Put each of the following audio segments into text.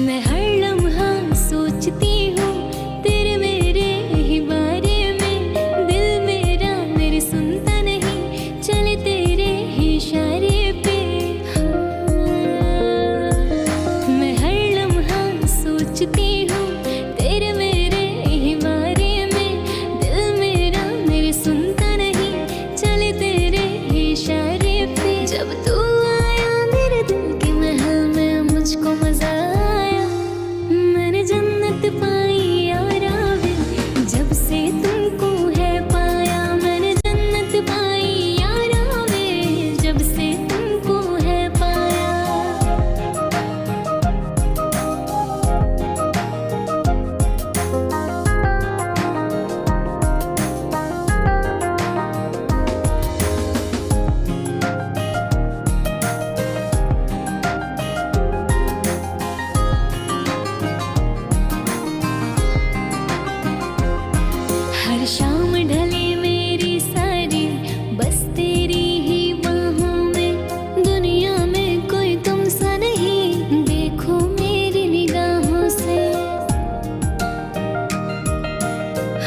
मैं हर लम्हा सोचती हूँ तेरे मेरे ही बारे में। दिल मेरा मेरी सुनता नहीं, चले तेरे ही इशारे पे। मैं हर लम्हा सोचती हूँ तेरे मेरे ही बारे में। दिल मेरा मेरी सुनता नहीं, चले तेरे ही इशारे पे। जब तू आया मेरे दिल के महल में मुझको मजा आया। मैंने जन्नत पाई यारा वे, जब से तुमको है पाया। मैंने जन्नत पाई यारा वे, जब से तुमको है पाया। हर शाम ढले मेरी सारी बस तेरी ही बाहों में। दुनिया में कोई तुम सा नहीं, देखो मेरी निगाहों से।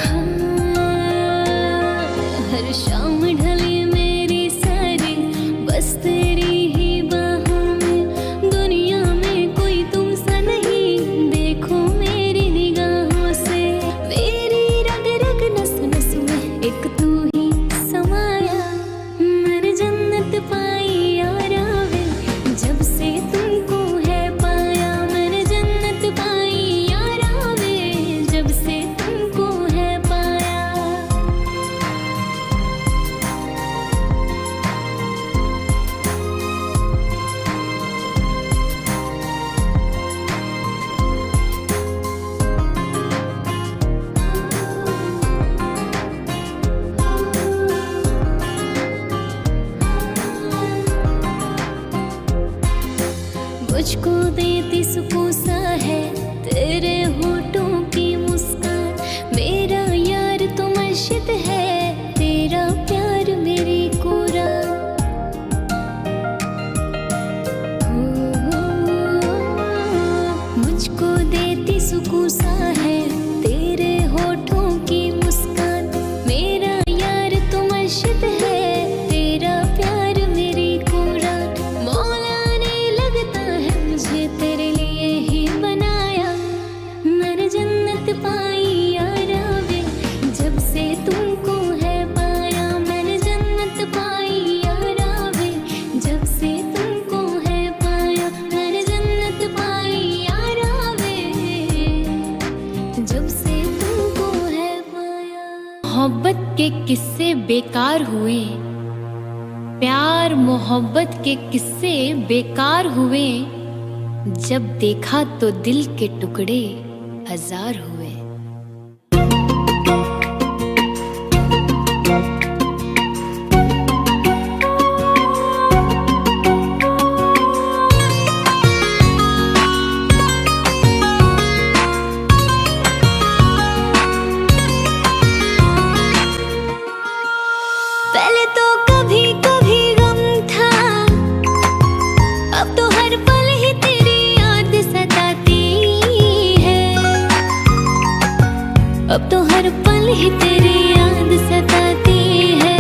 हाँ, हर शाम ढले मेरी सारी बस तेरी ही बाहों में। दुनिया में कोई तुम सा नहीं, देखो मेरी निगाहों से। मेरी रग रग नस नस में एक तू ही समाया। मैंने जन्नत पाई यारा वे, जब से तुमको है पाया। मैंने जन्नत पाई यारा वे, जब से तुमको है पाया। मुझको देती सुकून सा है तेरे होठों की मुस्कान। मेरा यार तो मर्शिद है, तेरा प्यार मेरी कुरान। मुझको देती सुकून सा है तेरे होठों की मुस्कान। मेरा यार तो मर्शिद है, तेरा प्यार मेरी कुरान। मौला ने लगता है मुझे तेरे लिए ही बनाया। मैंने जन्नत पाई यारा वे, जब से तुमको है पाया। मैंने जन्नत पाई यारा वे, जब से तुमको है पाया। मैंने जन्नत पाई यारा वे, जब से तुमको है पाया। मोहब्बत के किस्से बेकार हुए, प्यार मोहब्बत के किस्से बेकार हुए। जब देखा तो दिल के टुकड़े हजार हुए। पहले तो कभी कभी गम था, अब तो हर पल ही तेरी याद सताती है। अब तो हर पल ही तेरी याद सताती है।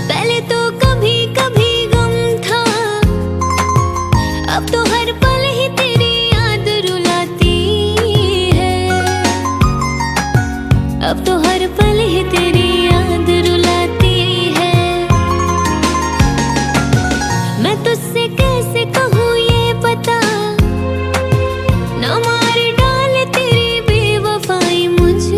पहले तो कभी कभी गम था, अब तो हर पल ही तेरी याद रुलाती है। अब तो हर पल ही तेरी याद रुलाती है। मैं तुझसे कैसे कहूँ ये पता, ना मार डाले तेरी बेवफाई मुझ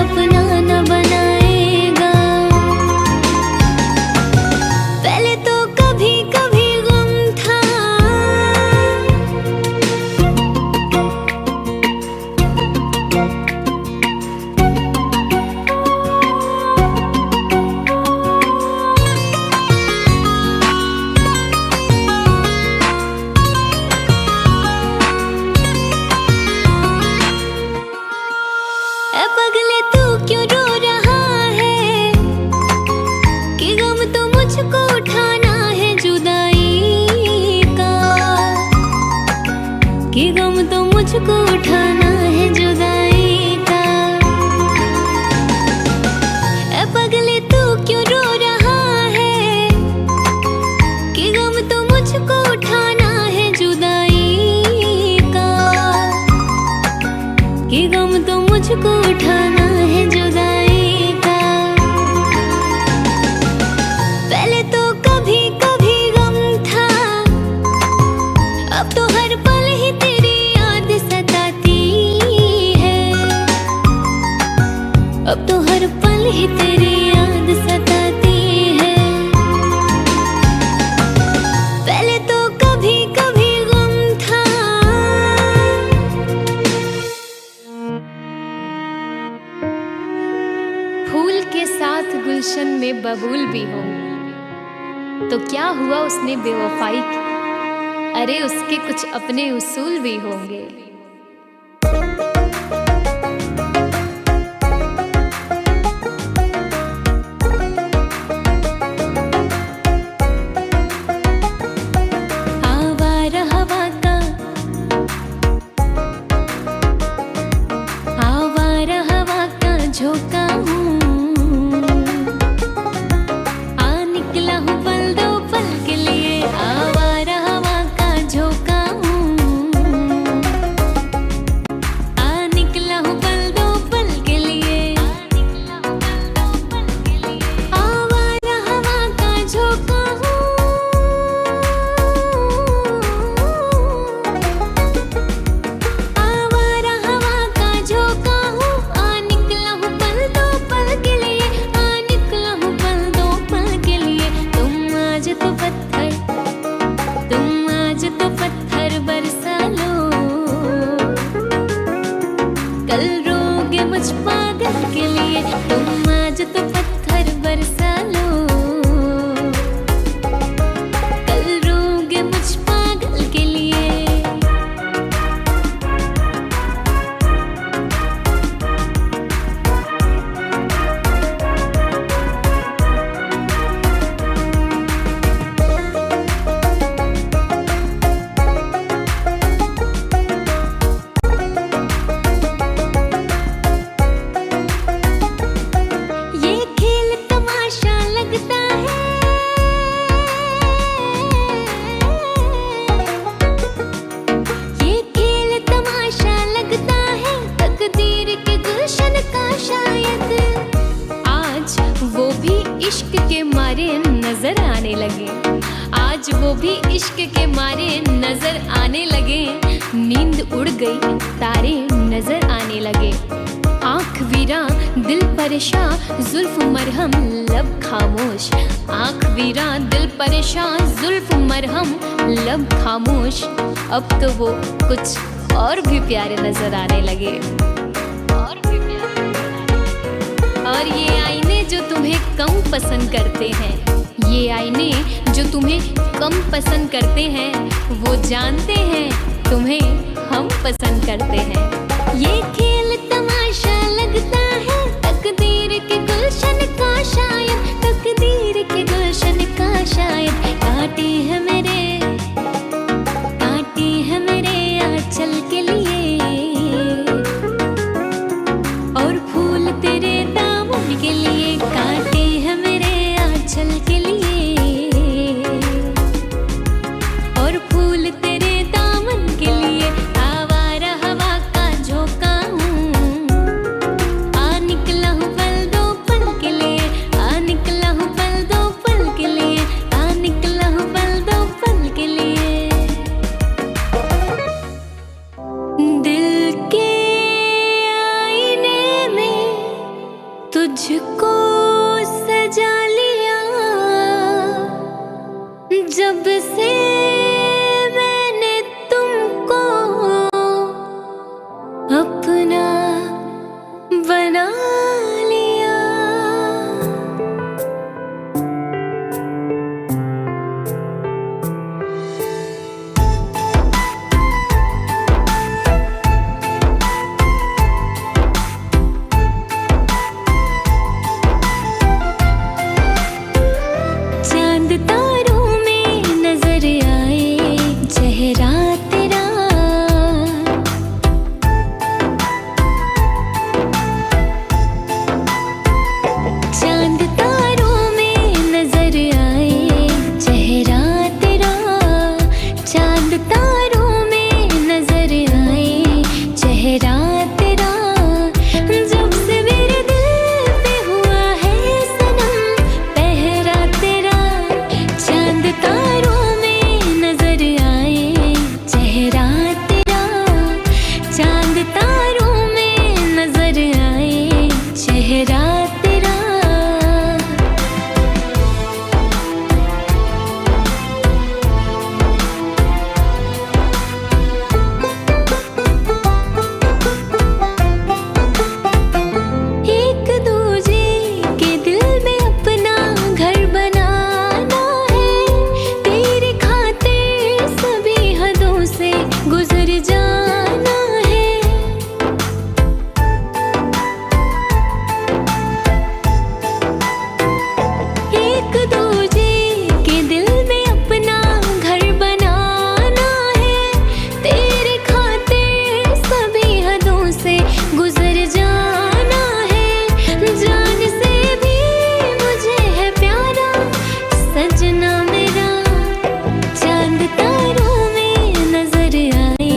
अपना न बनाएगा। पहले तो कभी कभी गम था, अब पगले तू क्यों रो रहा है कि गम तो मुझको उठाना है जुदाई का, कि गम तो मुझको उठाना है जुदाई का। अब पगले तू क्यों रो रहा है कि गम तो मुझको उठाना है जुदाई का, कि गम तो मुझको उठाना है जुदाई का। पहले तो कभी कभी गम था, अब तो हर पल ही तेरी याद सताती है, अब तो हर पल ही तेरी याद सताती है। पहले तो कभी कभी गम था। फूल के साथ गुलशन में बबूल भी हो तो क्या हुआ उसने बेवफाई की, अरे उसके कुछ अपने उसूल भी होंगे। आवारा हवा का, आवारा हवा का झोंका हूँ, आ निकला हूँ पल दो पल के लिए। आवारा हवा का झोंका हूँ, आ निकला हूँ पल दो पल के लिए। आवारा हवा का झोंका हूँ, आवारा हवा का झोंका हूँ, आ निकला हूँ पल दो पल के लिए, आ निकला हूँ पल दो पल के लिए। तुम आज तो पत्थर, तुम आज तो पत्थर बरसा लो, कल रोगे मुझ पागल के लिए। तुम आज तो पत्थर बरसा लो, कल रोगे मुझ पागल के लिए। ये खेल तमाशा लगता है, ये खेल तमाशा लगता है, तकदीर के गुलशन का शायद। आज वो भी इश्क के मारे नजर आने लगे, आज वो भी इश्क के मारे नजर आने लगे। नींद उड़ गई तारे नजर आने लगे, आँख वीरा दिल परेशान जुल्फ मरहम लब खामोश। आँख वीरा दिल परेशान जुल्फ मरहम लब खामोश। अब तो वो कुछ और भी प्यारे नजर आने लगे, और भी प्यारे नजर आने लगे। और ये आईने जो तुम्हें कम पसंद करते हैं, ये आईने जो तुम्हें कम पसंद करते हैं, वो जानते हैं तुम्हें हम पसंद करते हैं। ये खेल तमाशा लगता है, तकदीर के गुलशन का शायद, तकदीर के गुलशन का शायद। काटे हैं मेरे, काटे हैं मेरे आंचल के लिए, और फूल तेरे दामन के लिए। काटे हैं मेरे आंचल के लिए, और फूल तेरे दामन के लिए। आवारा हवा का झोंका हूँ, आ तुझको सजा लिया जब से मैंने तुमको अपना बना लिया। चांद तारों में नजर आए चेहरा तेरा, चांद तारों में नजर आए चेहरा तेरा, चांद तारों में नजर आए चेहरा तेरा। जब से मेरे दिल पे हुआ है सनम पहरा तेरा, चांद तारों में नजर आए चेहरा तेरा, चांद तारों में नजर आए चेहरा तेरा। एक दूजे के दिल में अपना घर बनाना है, तेरे खातिर सभी हदों से गुजर जाना है। एक दूजे के दिल में अपना घर बनाना है, तेरे खातिर सभी हदों से गुजर जाना है। जान से भी मुझे है प्यारा सजना मेरा, चांद तारों में नजर आए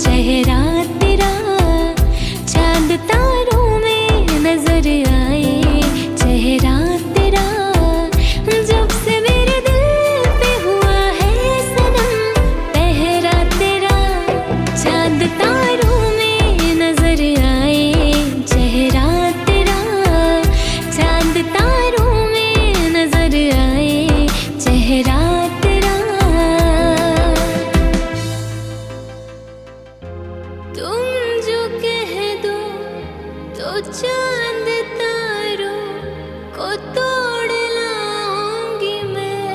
चेहरा तेरा, चांद तारों में नजर आए चेहरा तेरा। जब से मेरे दिल पे हुआ है सनम पहरा तेरा, चांद तारों में नजर आए चेहरा तेरा, चांद तारों में नजर आए चेहरा तेरा। तुम जो कह दो तो चांद तारों को तोड़ लाऊंगी मैं,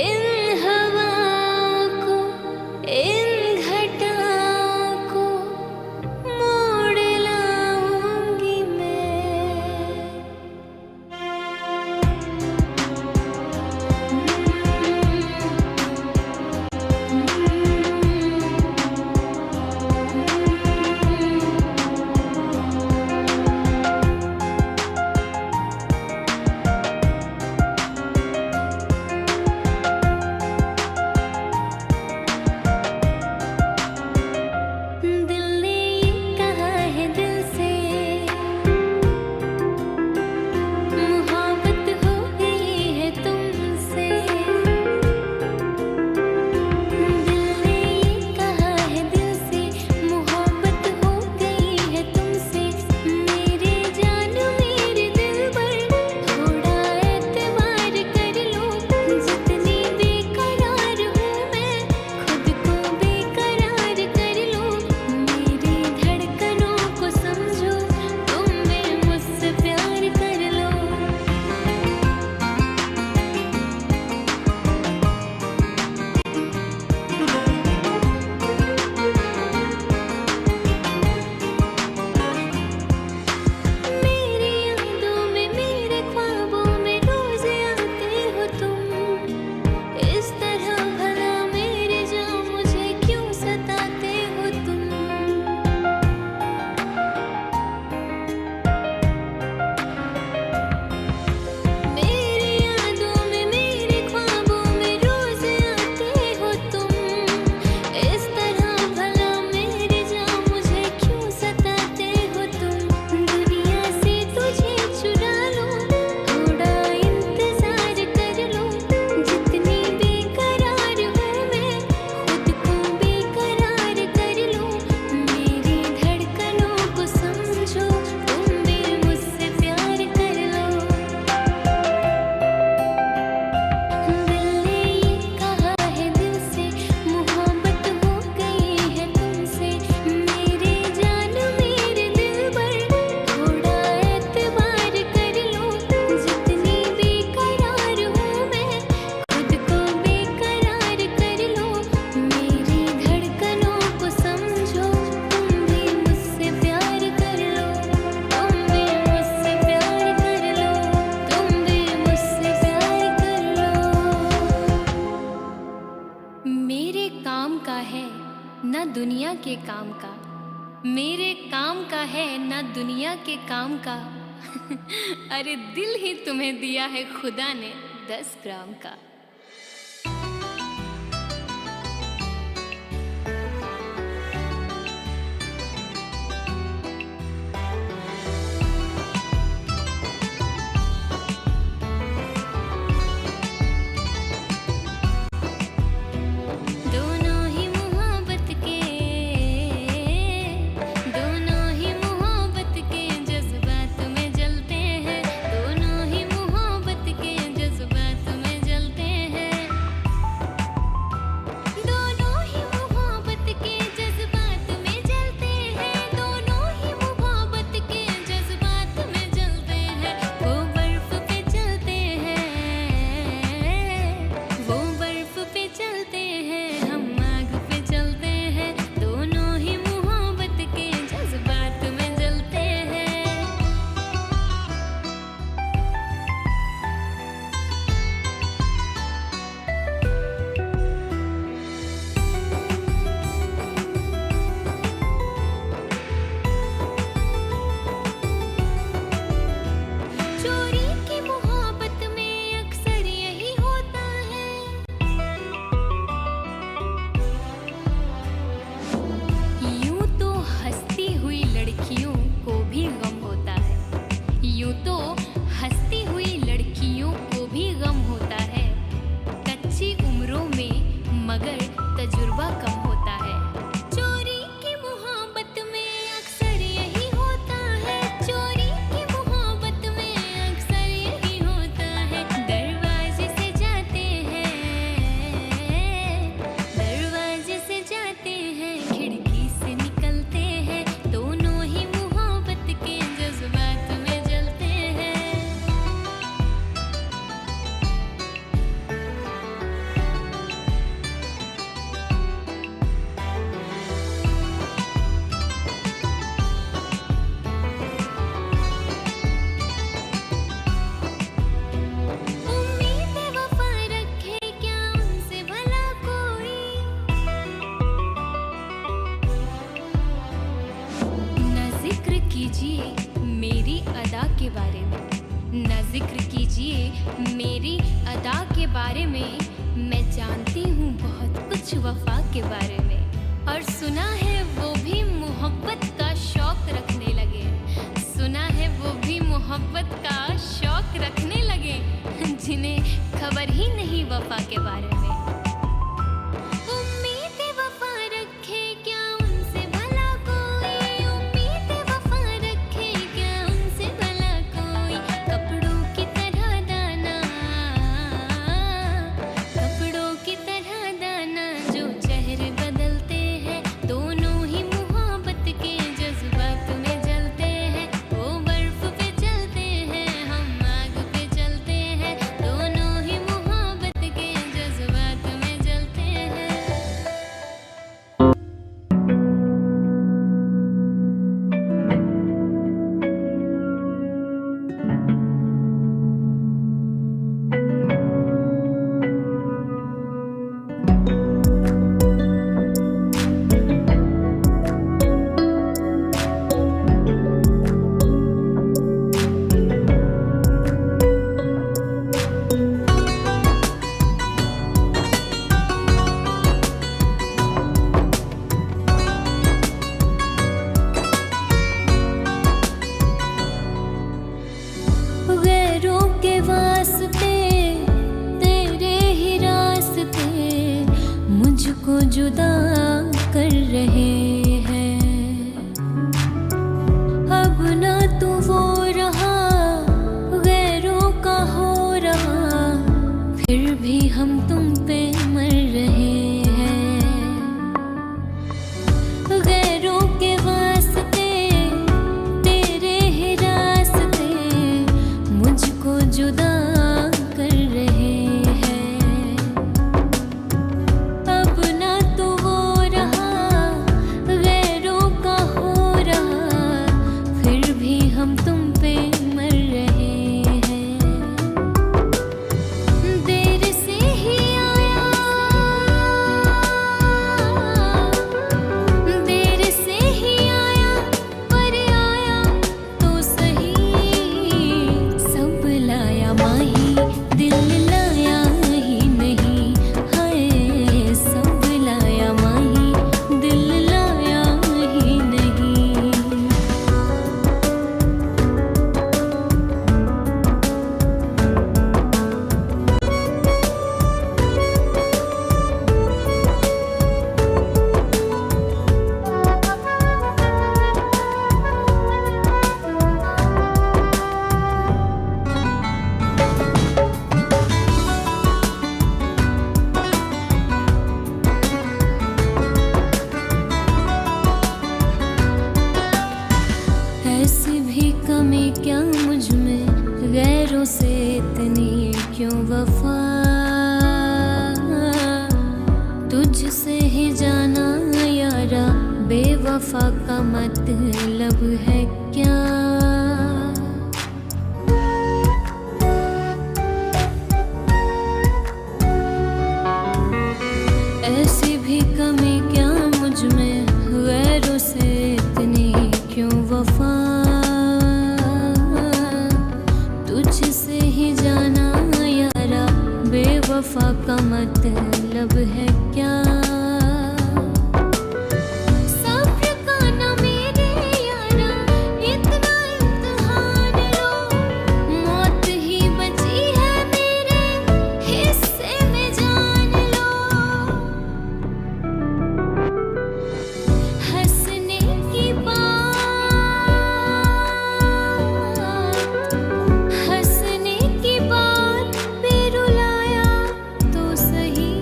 इन हवाओं को इन घटाओं को मोड़ लाऊंगी मैं। ना दुनिया के काम का। अरे दिल ही तुम्हें दिया है खुदा ने 10 ग्राम का। जुदा कर रहे हैं। अब ना तो वो रहा गैरों का हो रहा, फिर भी हम तुम पे मर रहे हैं। गैरों के वास्ते तेरे ही रास्ते मुझको जुदा कर रहे हैं। अब ना तो वो रहा गैरों का हो रहा, फिर भी हम तुम पे मर रहे हैं। देर से ही भी कमी क्या मुझ में, गैरों से इतनी क्यों वफा। तुझसे ही जाना यारा बेवफा का मतलब है क्या। ऐसी भी कमी क्या मुझ में, गैरों से इतनी क्यों वफा। तुझसे ही जाना यारा बेवफा का मतलब है क्या। सब्र का ना मेरे यारा इतना इम्तिहान लो, मौत ही बची है मेरे हिस्से में जान लो। हंसने की बात, हंसने की बात पे रुलाया तो सही।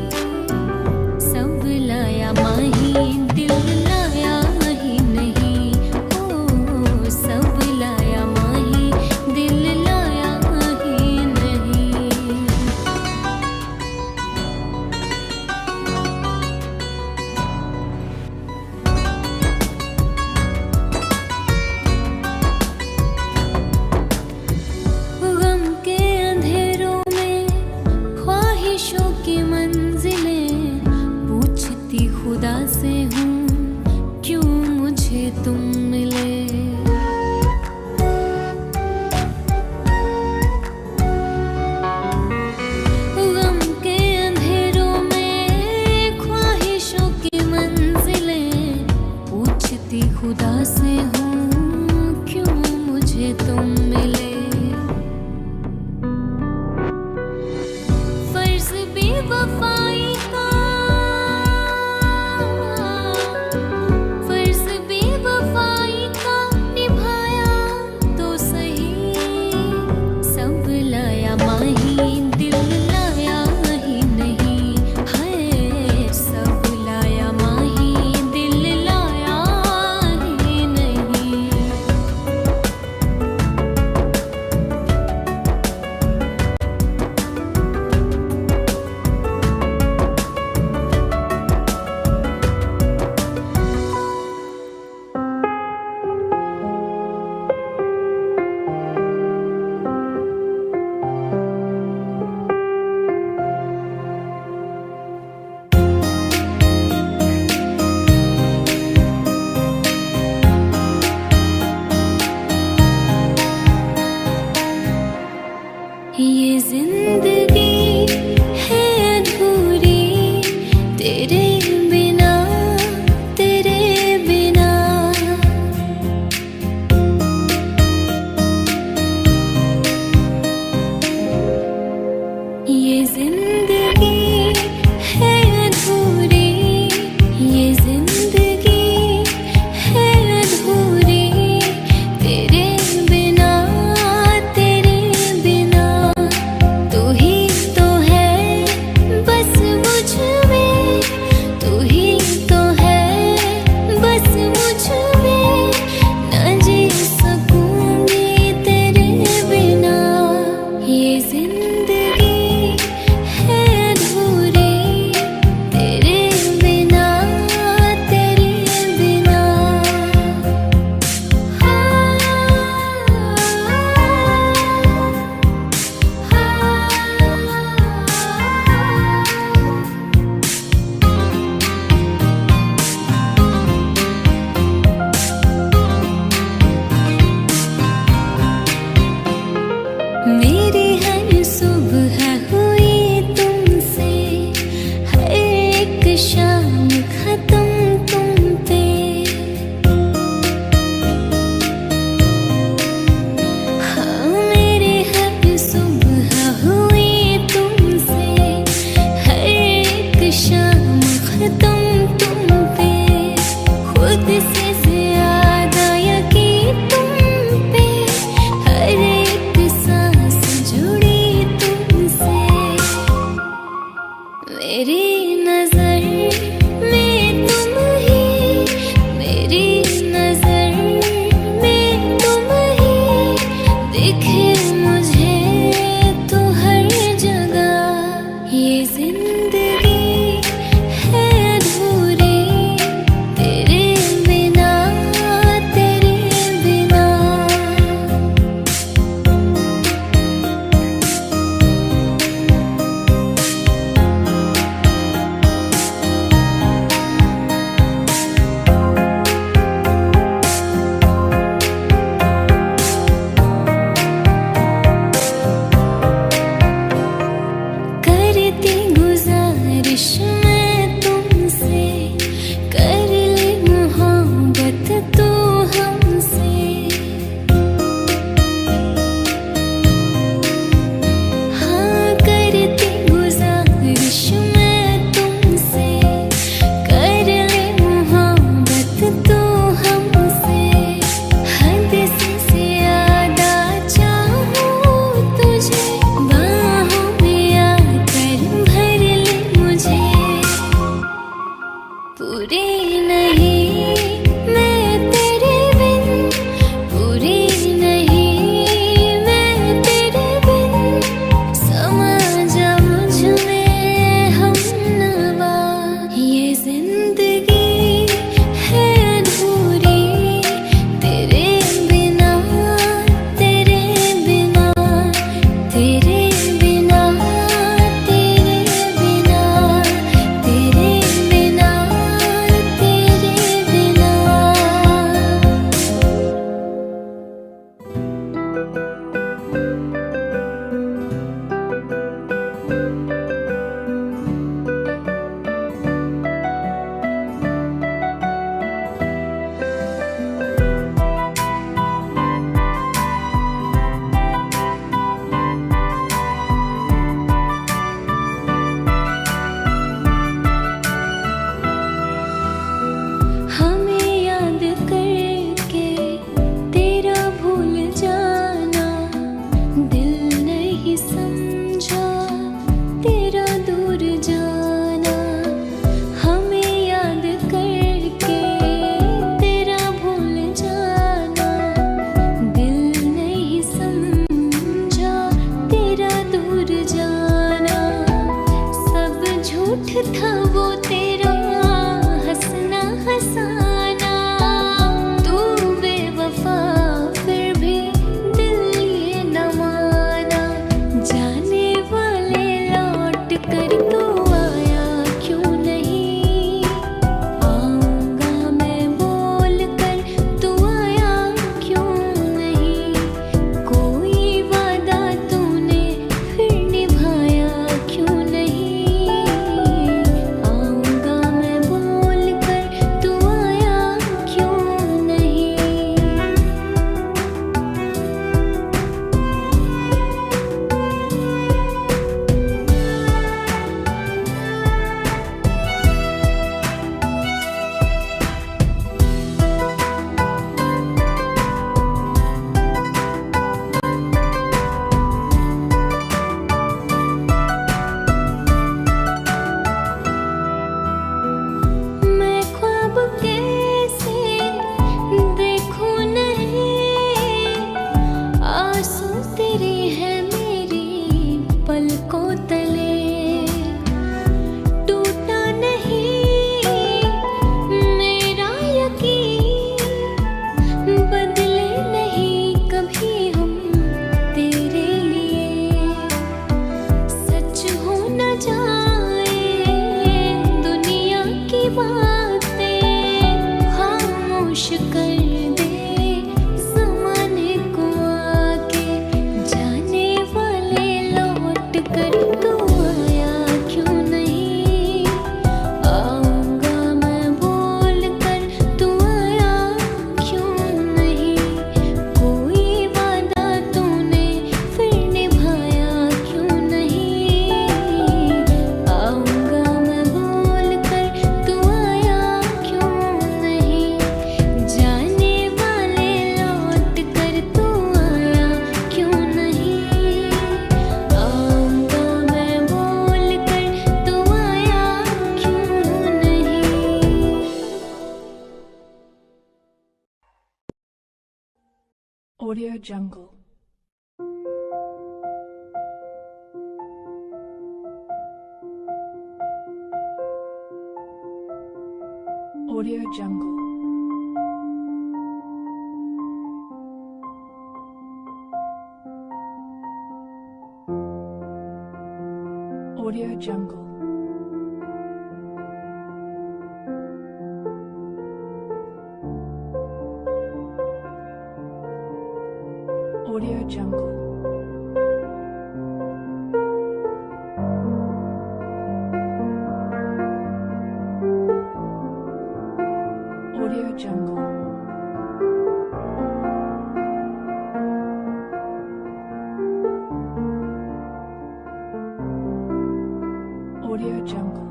सब लाया माही दिल लाया ही नहीं, ओ सब लाया माही दिल लाया ही नहीं। गम के अंधेरों में ख्वाहिशों की मंजिलें, पूछती खुदा से हूँ क्यों मुझे तुम मिले। गम के अंधेरों में ख्वाहिशों की मंजिलें, पूछती खुदा से हूँ क्यों मुझे तुम मिले। फर्ज बेवफाई का, फर्ज बेवफाई का निभाया तो सही। सब लाया माही दिल लाया ही नहीं, है सब लाया माही दिल लाया ही नहीं। Audio Jungle. Audio Jungle. Audio Jungle. Audio Jungle. Audio Jungle. Audio Jungle. Audio Jungle.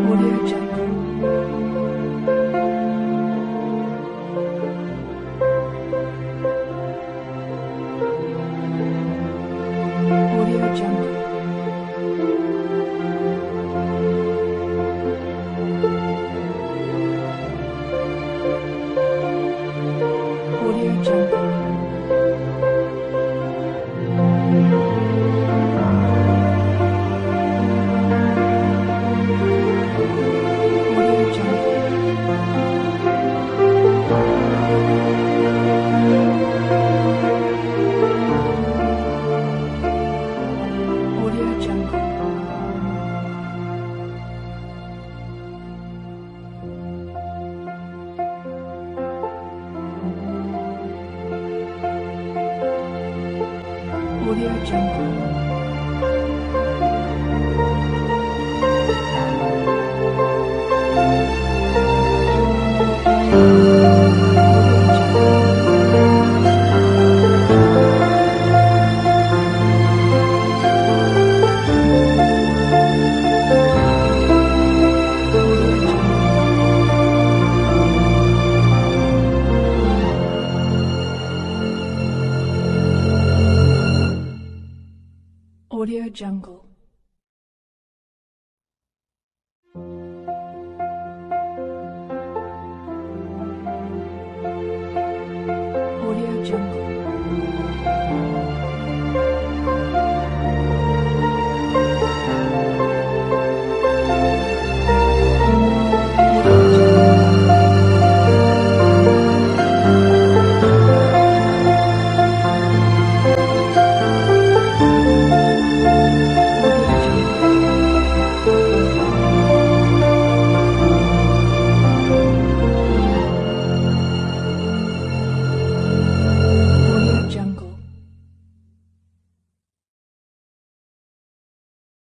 Audio Jungle. Audio Jungle. Audio Jungle. Audio Jungle. Audio Jungle.